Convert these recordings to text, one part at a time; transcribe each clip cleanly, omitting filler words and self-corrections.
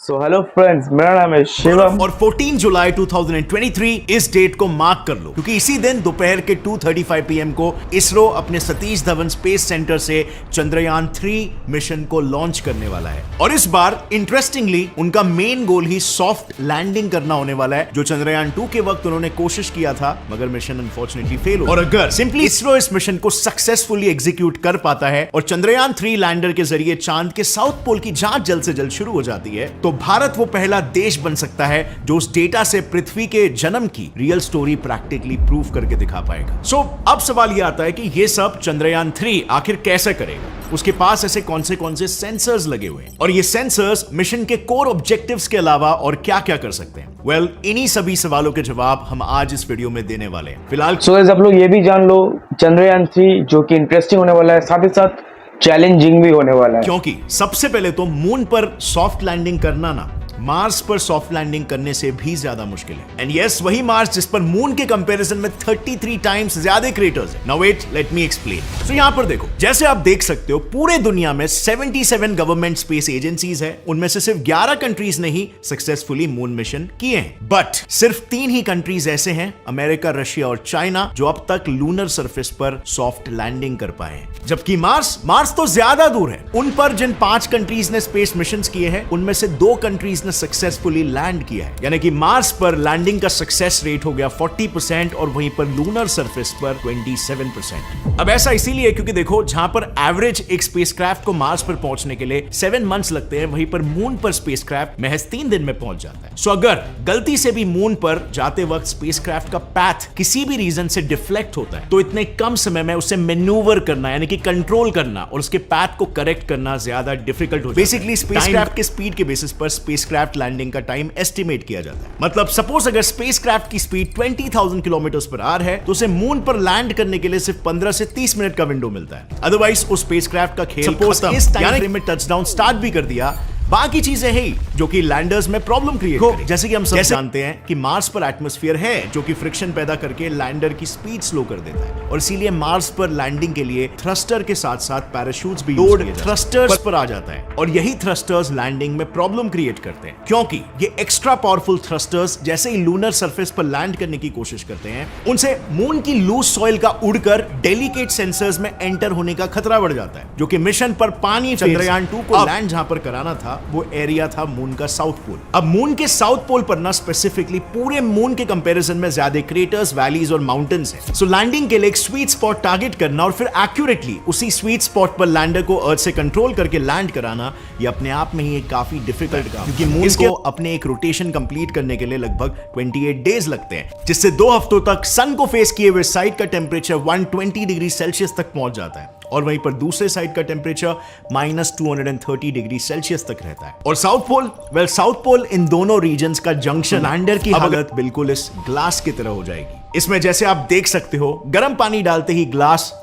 So hello friends, मेरा नाम है शिवम और 14 जुलाई 2023 इस डेट को मार्क कर लो, क्योंकि इसी दिन दोपहर के 2:35 PM को इसरो अपने सतीश धवन स्पेस सेंटर से चंद्रयान 3 मिशन को लॉन्च करने वाला है। और इस बार इंटरेस्टिंगली उनका मेन गोल ही सॉफ्ट लैंडिंग करना होने वाला है, जो चंद्रयान 2 के वक्त उन्होंने कोशिश किया था, मगर मिशन अनफॉर्चुनेटली फेल हो। और अगर सिंपली इसरो इस मिशन को सक्सेसफुली एग्जीक्यूट कर पाता है और चंद्रयान 3 लैंडर के जरिए चांद के साउथ पोल की जांच जल्द से जल्द शुरू हो जाती है, तो भारत वो पहला देश बन सकता है जो उस डेटा से पृथ्वी के जन्म की रियल स्टोरी प्रैक्टिकली प्रूव करके दिखा पाएगा। सो अब सवाल ये आता है कि ये सब चंद्रयान 3 आखिर कैसे करेगा, उसके पास ऐसे कौन से सेंसर्स लगे हुए हैं, और ये सेंसर्स मिशन के कोर ऑब्जेक्टिव्स के अलावा और क्या क्या कर सकते हैं। वेल, इन्हीं सभी सवालों के जवाब हम आज इस वीडियो में देने वाले हैं। फिलहाल आप लोग ये भी जान लो, चंद्रयान 3 जो कि इंटरेस्टिंग होने वाला है, साथ ही साथ चैलेंजिंग भी होने वाला है, क्योंकि सबसे पहले तो मून पर सॉफ्ट लैंडिंग करना ना मार्स पर सॉफ्ट लैंडिंग करने से भी ज्यादा मुश्किल है। एंड यस, वही मार्स जिस पर मून के कंपैरिजन में 33 टाइम्स ज्यादा क्रेटर्स है। Now wait, let me explain. तो यहां पर देखो, जैसे आप देख सकते हो, पूरे दुनिया में 77 गवर्नमेंट स्पेस एजेंसीज है। उनमें से सिर्फ 11 कंट्रीज ने ही सक्सेसफुली मून मिशन किए हैं। बट सिर्फ 3 ही कंट्रीज ऐसे हैं, अमेरिका, रशिया और चाइना, जो अब तक लूनर सरफेस पर सॉफ्ट लैंडिंग कर पाए हैं। जबकि मार्स तो ज्यादा दूर है। उन पर जिन 5 कंट्रीज ने स्पेस मिशन किए हैं, उनमें से 2 कंट्रीज ने सक्सेसफुली लैंड किया है। यानी कि मार्स पर लैंडिंग का सक्सेस रेट हो गया 40% और वहीं पर लूनर सरफेस पर 27%। अब ऐसा इसीलिए क्योंकि देखो, जहां पर एवरेज एक स्पेसक्राफ्ट को मार्स पर पहुंचने के लिए 7 मंथ्स लगते हैं, वहीं पर मून पर स्पेसक्राफ्ट महज 3 दिन में पहुंच जाता है। सो अगर गलती से भी मून पर जाते वक्त स्पेसक्राफ्ट का पैथ किसी भी रीजन से डिफ्लेक्ट होता है, तो इतने कम समय में उसे मैन्यूवर करना, यानी कि कंट्रोल करना और उसके पैथ को करेक्ट करना ज्यादा डिफिकल्ट हो जाता है। बेसिकली स्पेसक्राफ्ट के स्पीड के बेसिस पर स्पेसक्राफ्ट लैंडिंग का टाइम एस्टिमेट किया जाता है। मतलब सपोज अगर स्पेसक्राफ्ट की स्पीड 20,000 किलोमीटर/आवर है, तो उसे मून पर लैंड करने के लिए सिर्फ 15 से 30 मिनट का विंडो मिलता है। अदरवाइज उस स्पेसक्राफ्ट का खेल खत्म। इस टाइम फ्रेम में टचडाउन स्टार्ट भी कर दिया, बाकी चीजें है जो कि लैंडर्स में प्रॉब्लम क्रिएट करें। जैसे कि हम सब जानते हैं कि मार्स पर एटमॉस्फेयर है जो कि फ्रिक्शन पैदा करके लैंडर की स्पीड स्लो कर देता है, और इसीलिए मार्स पर लैंडिंग के लिए थ्रस्टर के साथ साथ पैराशूट्स भी लोड थ्रस्टर्स पर आ जाता है, और यही थ्रस्टर्स लैंडिंग में प्रॉब्लम क्रिएट करते हैं, क्योंकि ये एक्स्ट्रा पावरफुल थ्रस्टर्स जैसे ही लूनर सरफेस पर लैंड करने की कोशिश करते हैं, उनसे मून की लूज सॉइल का उड़कर डेलिकेट सेंसर्स में एंटर होने का खतरा बढ़ जाता है, जो कि मिशन पर पानी चंद्रयान 2 को लैंड जहां पर कराना था, वो एरिया था मून का साउथ पोल। अब मून के साउथ पोल पर ना स्पेसिफिकली पूरे मून के कंपैरिजन में ज्यादा क्रेटर्स, वैलीज और माउंटेन्स हैं। सो लैंडिंग के लिए एक स्वीट स्पॉट टारगेट करना और फिर एक्यूरेटली उसी स्वीट स्पॉट पर लैंडर को अर्थ से कंट्रोल करके लैंड कराना, ये अपने आप में ही एक काफी डिफिकल्ट काम, क्योंकि मून को अपने एक रोटेशन कंप्लीट करने के लिए लगभग 28 डेज लगते हैं, जिससे 2 हफ्तों तक सन को फेस किए हुए साइड का टेम्परेचर 120 डिग्री सेल्सियस तक पहुंच जाता है, और वहीं पर दूसरे साइड का टेम्परेचर -230 डिग्री सेल्सियस तक रहता है। और साउथ पोल, साउथ पोल इन दोनों रीजन्स का जंक्शन, लैंडर की हालत बिल्कुल इस ग्लास की तरह हो जाएगी। इसमें जैसे आप देख सकते हो, गर्म पानी डालते ही ग्लास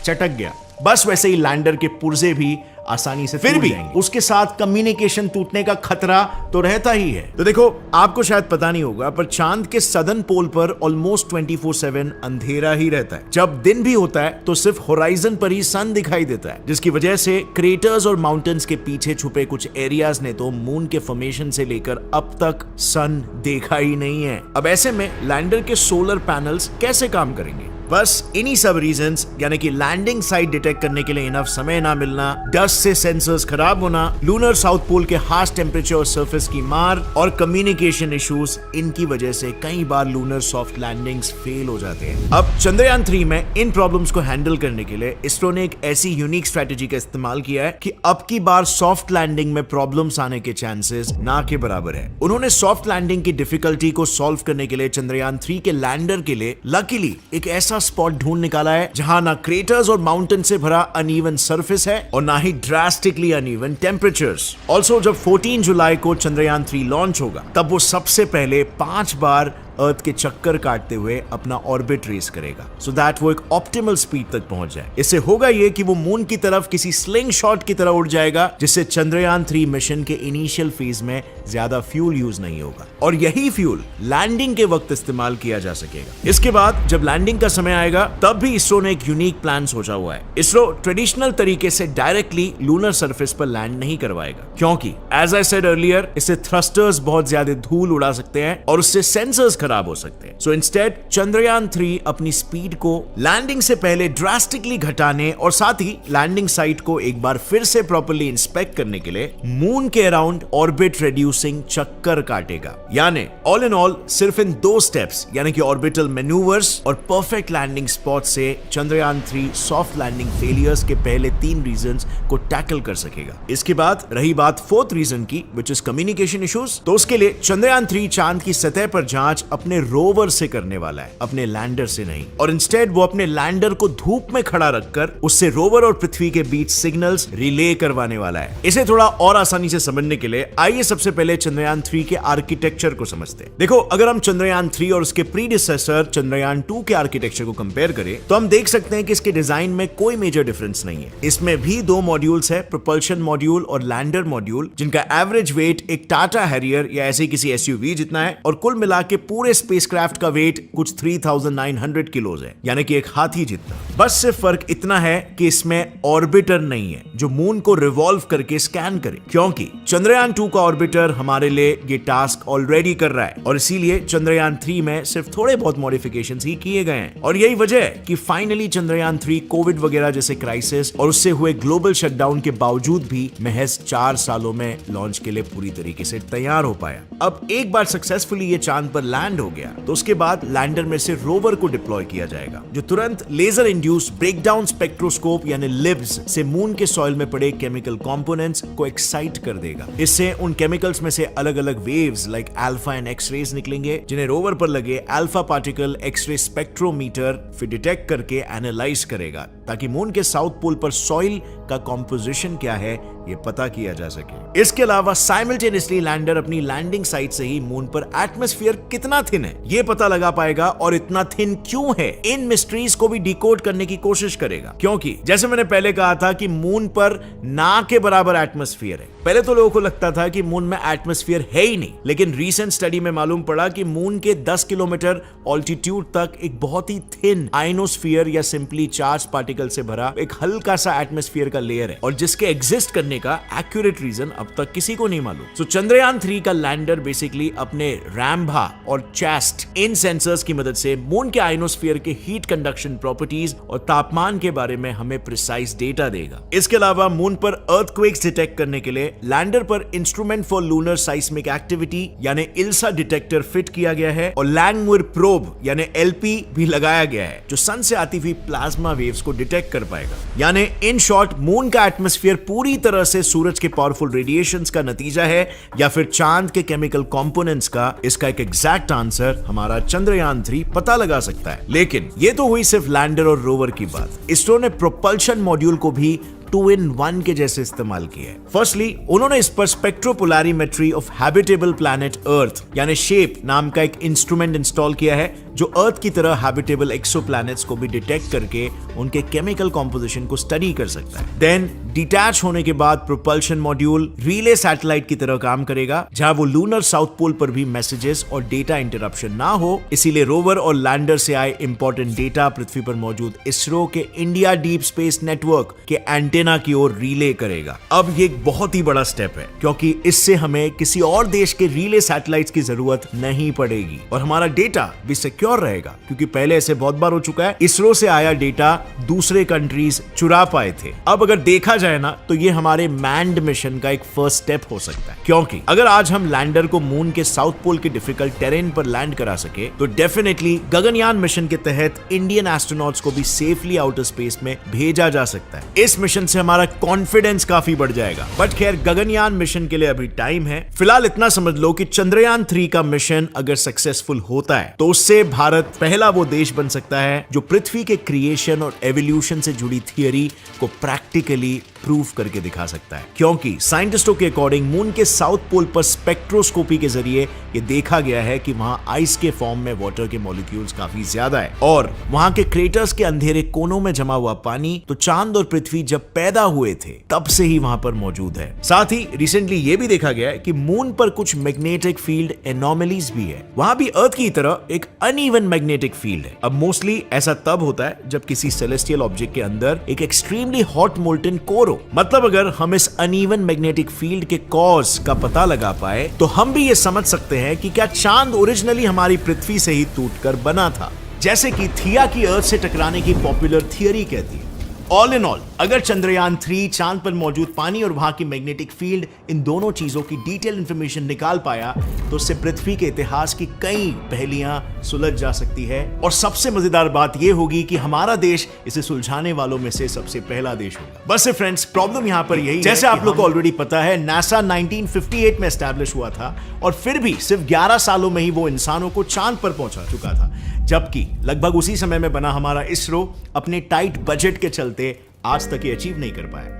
चटक गया, बस वैसे ही लैंडर के पुर्जे भी आसानी से फिर भी उसके साथ कम्युनिकेशन टूटने का खतरा तो रहता ही है। तो देखो, आपको शायद पता नहीं होगा, पर चांद के सदर्न पोल पर ऑलमोस्ट 24/7 अंधेरा ही रहता है। जब दिन भी होता है तो सिर्फ होराइजन पर ही सन दिखाई देता है, जिसकी वजह से क्रेटर्स और माउंटेन्स के पीछे छुपे कुछ एरियाज ने तो मून के फॉर्मेशन से लेकर अब तक सन देखा ही नहीं है। अब ऐसे में लैंडर के सोलर पैनल्स कैसे काम करेंगे? बस इन्हीं सब रीजंस, यानी कि लैंडिंग साइट डिटेक्ट करने के लिए इनफ समय ना मिलना, डस्ट से सेंसर्स खराब होना, लूनर साउथ पोल के हार्श टेम्परेचर और सरफेस की मार और कम्युनिकेशन इश्यूज, इनकी वजह से कई बार लूनर सॉफ्ट लैंडिंग्स फेल हो जाते हैं। अब चंद्रयान 3 में इन प्रॉब्लम्स को हैंडल करने के लिए इसरो ने एक ऐसी यूनिक स्ट्रेटेजी का इस्तेमाल किया है कि अब की बार सॉफ्ट लैंडिंग में प्रॉब्लम्स आने के चांसेस ना के बराबर है। उन्होंने सॉफ्ट लैंडिंग की डिफिकल्टी को सॉल्व करने के लिए चंद्रयान 3 के लैंडर के लिए लकीली एक ऐसा स्पॉट ढूंढ निकाला है जहां ना क्रेटर्स और माउंटेन से भरा अनइवन सरफेस है और ना ही ड्रास्टिकली अनइवन टेम्परेचर्स। ऑल्सो जब 14 जुलाई को चंद्रयान 3 लॉन्च होगा, तब वो सबसे पहले 5 बार अर्थ के चक्कर काटते हुए अपना ऑर्बिट रेस करेगा, सो दैट वो एक ऑप्टिमल स्पीड तक पहुंच जाए। इससे होगा ये कि वो मून की तरफ किसी स्लिंग शॉट की तरह उड़ जाएगा, जिससे चंद्रयान 3 मिशन के इनिशियल फेज में ज्यादा फ्यूल यूज नहीं होगा और यही फ्यूल लैंडिंग के वक्त इस्तेमाल किया जा सकेगा। इसके बाद जब लैंडिंग का समय आएगा तब भी इसरो ने एक यूनिक प्लान सोचा हुआ है। इसरो ट्रेडिशनल तरीके से डायरेक्टली लूनर सरफेस पर लैंड नहीं करवाएगा, क्योंकि एज आई सेड अर्लियर इससे थ्रस्टर्स बहुत ज्यादा धूल उड़ा सकते हैं और उससे सेंसर्स खराब हो सकते हैं। सो इंस्टेड चंद्रयान 3 अपनी स्पीड को लैंडिंग से पहले ड्रास्टिकली घटाने और साथ ही लैंडिंग साइट को एक बार फिर से प्रॉपर्ली इंस्पेक्ट करने के लिए मून के अराउंड ऑर्बिट रिड्यूसिंग चक्कर काटेगा। यानी ऑल इन ऑल सिर्फ इन 2 स्टेप्स यानी कि ऑर्बिटल मैन्यूवर्स और परफेक्ट लैंडिंग स्पॉट से चंद्रयान 3 सॉफ्ट लैंडिंग फेलियर्स के पहले 3 रीजंस को टैकल कर सकेगा। इसके बाद रही बात 4th रीजन की, विच इज कम्युनिकेशन इश्यूज, तो उसके लिए चंद्रयान 3 चांद की सतह पर जांच अपने रोवर से करने वाला है, अपने लैंडर से नहीं। और इंस्टेड वो अपने लैंडर को धूप में खड़ा रखकर उससे रोवर और पृथ्वी के बीच सिग्नल्स रिले करवाने वाला है। इसे थोड़ा और आसानी से समझने के लिए आइए सबसे पहले चंद्रयान 3 के आर्किटेक्चर को समझते हैं। देखो, अगर हम चंद्रयान 3 और उसके प्रीडिसेसर चंद्रयान 2 के आर्किटेक्चर को कंपेयर करें तो हम देख सकते हैं कि इसके डिजाइन में कोई मेजर डिफरेंस नहीं है। इसमें भी 2 मॉड्यूल्स है, प्रोपल्शन मॉड्यूल और लैंडर मॉड्यूल, जिनका एवरेज वेट एक टाटा हैरियर या ऐसे किसी एसयूवी जितना है और कुल मिला के पूरे स्पेसक्राफ्ट का वेट कुछ 3900 किलोज है, यानी कि एक हाथी जितना। बस सिर्फ फर्क इतना है कि इसमें ऑर्बिटर नहीं है जो मून को रिवॉल्व करके स्कैन करे, क्योंकि चंद्रयान 2 का ऑर्बिटर हमारे लिए ये टास्क ऑलरेडी कर रहा है और इसीलिए चंद्रयान 3 में सिर्फ थोड़े बहुत मॉडिफिकेशंस ही किए गए हैं। और यही वजह है कि फाइनली चंद्रयान 3 कोविड वगैरह जैसे क्राइसिस और उससे हुए ग्लोबल शटडाउन के बावजूद भी महज 4 सालों में लॉन्च के लिए पूरी तरीके से तैयार हो पाया। अब एक बार सक्सेसफुली ये चांद पर लैंड हो गया तो उसके बाद लैंडर में से रोवर को डिप्लॉय किया जाएगा, जो तुरंत लेजर इंड्यूस ब्रेकडाउन स्पेक्ट्रोस्कोप यानी लिब्स से मून के सॉइल में पड़े केमिकल कंपोनेंट्स को एक्साइट कर देगा। इससे उन केमिकल्स में से अलग अलग waves like alpha and X rays निकलेंगे, जिन्हें रोवर पर लगे अल्फा पार्टिकल एक्स-रे स्पेक्ट्रोमीटर फिर डिटेक्ट करके एनालाइज करेगा, ताकि मून के साउथ पोल पर सॉइल का कॉम्पोजिशन क्या है ये पता किया जा सके। इसके अलावा साइमल्टेनियसली लैंडर अपनी लैंडिंग साइट से ही मून पर एटमॉस्फेयर कितना थिन है ये पता लगा पाएगा और इतना थिन क्यों है इन मिस्ट्रीज को भी डिकोड करने की कोशिश करेगा, क्योंकि जैसे मैंने पहले कहा था कि मून पर ना के बराबर एटमॉस्फेयर है। पहले तो लोगों को लगता था कि मून में एटमॉस्फेयर है ही नहीं, लेकिन रीसेंट स्टडी में मालूम पड़ा कि मून के 10 किलोमीटर ऑल्टीट्यूड तक एक बहुत ही थिन आयनोस्फीयर या सिंपली चार्ज पार्टिकल से भरा एक हल्का सा एटमॉस्फेयर का लेयर है और जिसके एग्जिस्ट करने का एक्यूरेट रीजन अब तक किसी को नहीं मालूम। सो चंद्रयान 3 का लैंडर बेसिकली अपने रैम्भा और चेस्ट इन सेंसर्स की मदद से मून के आयनोस्फीयर के हीट कंडक्शन प्रॉपर्टीज और तापमान के बारे में हमें प्रिसाइज डेटा देगा। इसके अलावा मून पर अर्थक्वेक्स डिटेक्ट करने के लिए लैंडर पर इंस्ट्रूमेंट फॉर लूनर साइस्मिक एक्टिविटी यानी इल्सा डिटेक्टर फिट किया गया है और लैंगमुइर प्रोब यानी एलपी भी लगाया गया है, जो सन से आती हुई प्लाज्मा वेव्स को डिटेक्ट कर पाएगा। यानी इन शॉर्ट मून का एटमॉस्फेयर पूरी तरह से सूरज के पावरफुल रेडिएशंस का नतीजा है या फिर चांद के केमिकल कंपोनेंट्स का। इसका एक एग्जैक्ट आंसर हमारा चंद्रयान 3 पता लगा सकता है। लेकिन ये तो हुई सिर्फ लैंडर और रोवर की बात। इसरो ने प्रोपल्शन मॉड्यूल को भी 2-in-1 के जैसे इस्तेमाल किया है। फर्स्टली उन्होंने इस पर स्पेक्ट्रोपोलैरिमेट्री ऑफ हैबिटेबल प्लैनेट अर्थ यानी शेप नाम का एक इंस्ट्रूमेंट इंस्टॉल किया है, जो अर्थ की तरह हैबिटेबल एक्सोप्लैनेट्स को भी डिटेक्ट करके उनके केमिकल कॉम्पोजिशन को स्टडी कर सकता है। देन डिटैच होने के बाद प्रोपल्शन मॉड्यूल रिले सैटेलाइट की तरह काम करेगा, जहां वो लूनर साउथ पोल पर भी मैसेजेस और डेटा इंटरप्शन ना हो, इसीलिए रोवर और लैंडर से आए इंपॉर्टेंट डेटा पृथ्वी पर मौजूद इसरो के इंडिया डीप स्पेस नेटवर्क के एंटेना की ओर रिले करेगा। अब ये एक बहुत ही बड़ा स्टेप है, क्योंकि इससे हमें किसी और देश के रिले सैटेलाइट्स की जरूरत नहीं पड़ेगी और हमारा डेटा भी सिक्योर रहेगा, क्योंकि पहले ऐसे बहुत बार हो चुका है इसरो से आया डेटा दूसरे कंट्रीज चुरा पाए थे। अब अगर देखा जाए ना तो ये हमारे मैन्ड मिशन का एक फर्स्ट स्टेप हो सकता है, क्योंकि अगर आज हम लैंडर को मून के साउथ पोल के डिफिकल्ट टेरेन पर लैंड करा सके तो डेफिनेटली गगनयान मिशन के तहत इंडियन एस्ट्रोनॉट्स को भी सेफली आउटर स्पेस में भेजा जा सकता है। इस मिशन से हमारा कॉन्फिडेंस काफी बढ़ जाएगा। बट खैर, गगनयान मिशन के लिए अभी टाइम है। फिलहाल इतना समझ लो कि चंद्रयान 3 का मिशन अगर सक्सेसफुल होता है तो उससे भारत पहला वो देश बन सकता है जो पृथ्वी के क्रिएशन और एवोल्यूशन से जुड़ी थियरी को प्रैक्टिकली प्रूव करके दिखा सकता है। क्योंकि साइंटिस्टों के अकॉर्डिंग मून के साउथ पोल पर स्पेक्ट्रोस्कोपी के जरिए ये देखा गया है कि वहां आइस के फॉर्म में वाटर के मॉलिक्यूल्स काफी ज्यादा है और वहां के क्रेटर्स के अंधेरे कोनों में जमा हुआ पानी तो चांद और पृथ्वी जब पैदा हुए थे तब से ही वहां पर मौजूद है। साथ ही रिसेंटली ये भी देखा गया है कि मून पर कुछ मैग्नेटिक फील्ड एनोमलीज भी है। वहां भी अर्थ की तरह एक अनइवन मैग्नेटिक फील्ड है। अब मोस्टली ऐसा तब होता है जब किसी सेलेस्टियल ऑब्जेक्ट के अंदर एक एक्सट्रीमली हॉट मोल्टन कोर हो। मतलब अगर हम इस अनइवन मैग्नेटिक फील्ड के कॉज का पता लगा पाए तो हम भी ये समझ सकते हैं कि क्या चांद ओरिजिनली हमारी पृथ्वी से ही टूटकर बना था, जैसे कि थिया की अर्थ से टकराने की पॉपुलर थियरी कहती है। ऑल इन ऑल, अगर चंद्रयान 3 चांद पर मौजूद पानी और वहां की मैग्नेटिक फील्ड इन दोनों चीजों की डिटेल इंफॉर्मेशन निकाल पाया तो उससे पृथ्वी के इतिहास की कई पहेलियां सुलझ जा सकती है। और सबसे मजेदार बात यह होगी कि हमारा देश इसे सुलझाने वालों में से सबसे पहला देश होगा। बस फ्रेंड्स, प्रॉब्लम यहां पर यही जैसे आप लोग को ऑलरेडी पता है, नासा 1958 में एस्टैब्लिश हुआ था और फिर भी सिर्फ 11 सालों में ही वो इंसानों को चांद पर पहुंचा चुका था, जबकि लगभग उसी समय में बना हमारा इसरो अपने टाइट बजट के चलते आज तक ये अचीव नहीं कर पाया।